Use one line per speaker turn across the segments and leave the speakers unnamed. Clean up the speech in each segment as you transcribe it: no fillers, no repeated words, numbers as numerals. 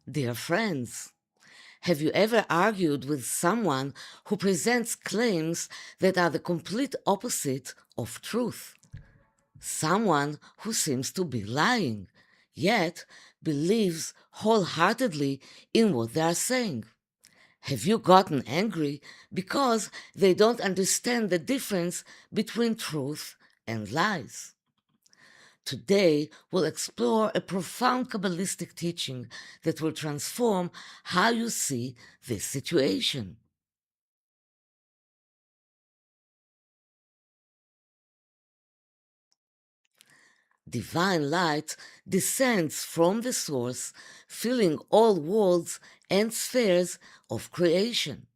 Dear friends, have you ever argued with someone who presents claims that are the complete opposite of truth? Someone who seems to be lying, yet believes wholeheartedly in what they are saying. Have you gotten angry because they don't understand the difference between truth and lies? Today, we'll explore a profound Kabbalistic teaching that will transform how you see this situation. Divine light descends from the source, filling all worlds and spheres of creation.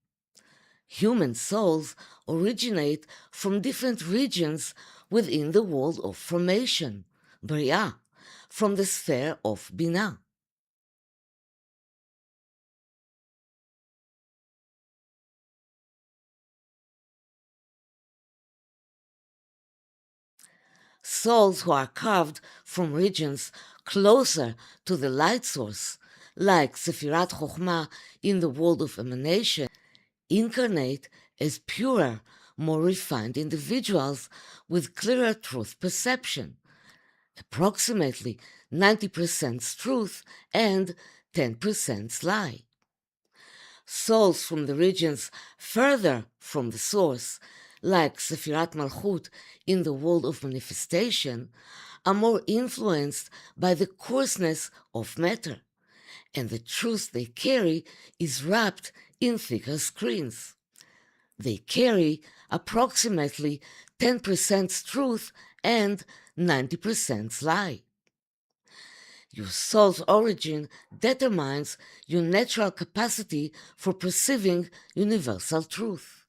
Human souls originate from different regions within the world of formation, Bria, from the sphere of Binah. Souls who are carved from regions closer to the light source, like Sefirot Chokhmah in the world of emanation, incarnate as purer, more refined individuals with clearer truth perception, approximately 90% truth and 10% lie. Souls from the regions further from the source, like Sefirat Malchut in the world of manifestation, are more influenced by the coarseness of matter, and the truth they carry is wrapped in thicker screens. They carry approximately 10% truth and 90% lie. Your soul's origin determines your natural capacity for perceiving universal truth.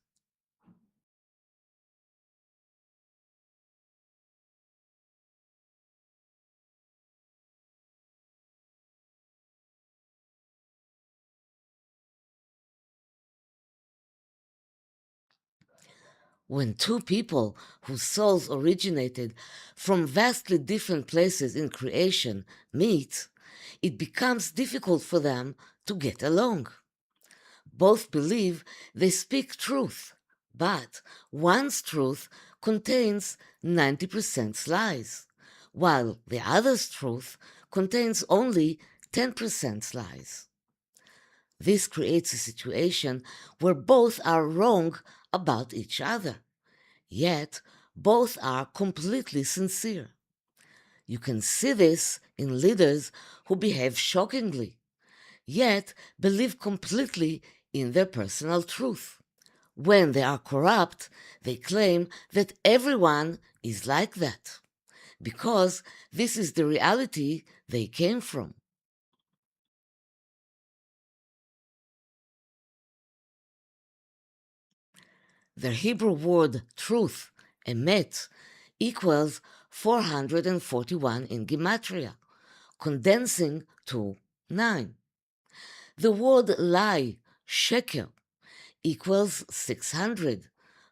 When two people whose souls originated from vastly different places in creation meet, it becomes difficult for them to get along. Both believe they speak truth, but one's truth contains 90% lies, while the other's truth contains only 10% lies. This creates a situation where both are wrong about each other, yet both are completely sincere. You can see this in leaders who behave shockingly, yet believe completely in their personal truth. When they are corrupt, they claim that everyone is like that, because this is the reality they came from. The Hebrew word truth, emet, equals 441 in Gematria, condensing to 9. The word lie, sheker, equals 600,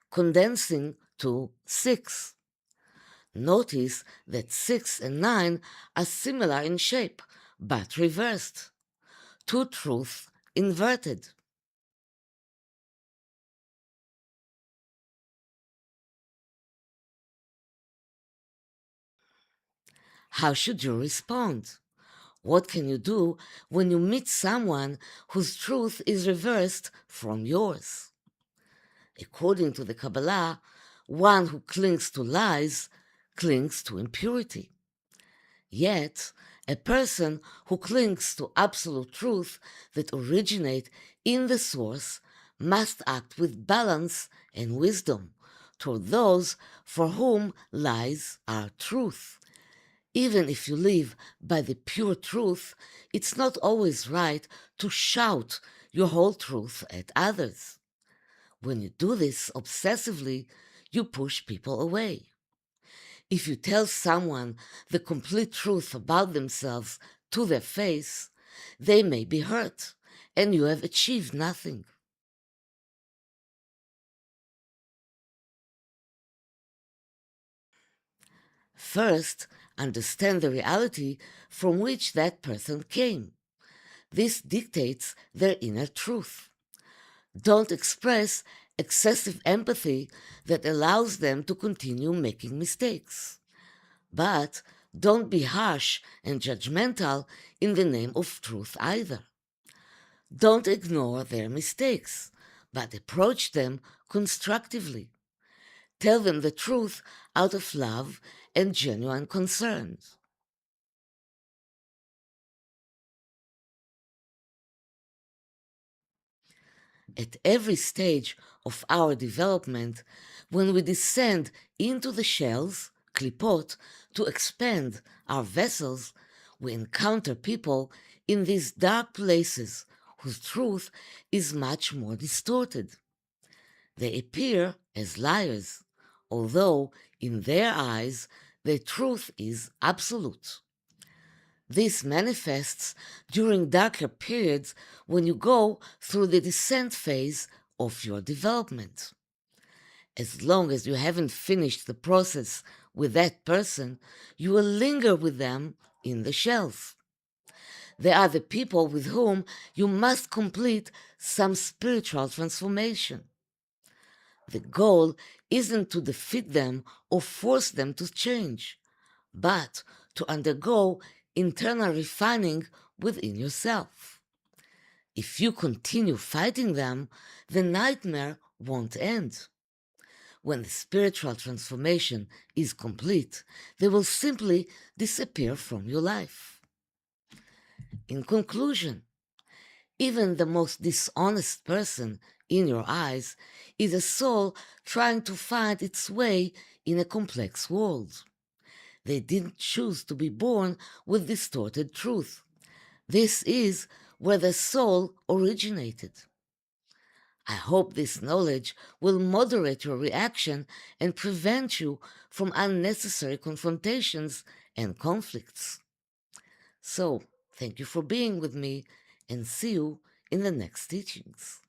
condensing to 6. Notice that 6 and 9 are similar in shape, but reversed. Two truths inverted. How should you respond? What can you do when you meet someone whose truth is reversed from yours? According to the Kabbalah, one who clings to lies clings to impurity. Yet, a person who clings to absolute truth that originate in the source must act with balance and wisdom toward those for whom lies are truth. Even if you live by the pure truth, it's not always right to shout your whole truth at others. When you do this obsessively, you push people away. If you tell someone the complete truth about themselves to their face, they may be hurt, and you have achieved nothing. First, understand the reality from which that person came. This dictates their inner truth. Don't express excessive empathy that allows them to continue making mistakes. But don't be harsh and judgmental in the name of truth either. Don't ignore their mistakes, but approach them constructively. Tell them the truth out of love and genuine concern. At every stage of our development, when we descend into the shells, klipot, to expand our vessels, we encounter people in these dark places whose truth is much more distorted. They appear as liars, although in their eyes the truth is absolute. This manifests during darker periods when you go through the descent phase of your development. As long as you haven't finished the process with that person, you will linger with them in the shells. They are the people with whom you must complete some spiritual transformation. The goal isn't to defeat them or force them to change, but to undergo internal refining within yourself. If you continue fighting them, the nightmare won't end. When the spiritual transformation is complete, they will simply disappear from your life. In conclusion, even the most dishonest person in your eyes is a soul trying to find its way in a complex world. They didn't choose to be born with distorted truth. This is where the soul originated. I hope this knowledge will moderate your reaction and prevent you from unnecessary confrontations and conflicts. So, thank you for being with me, and see you in the next teachings.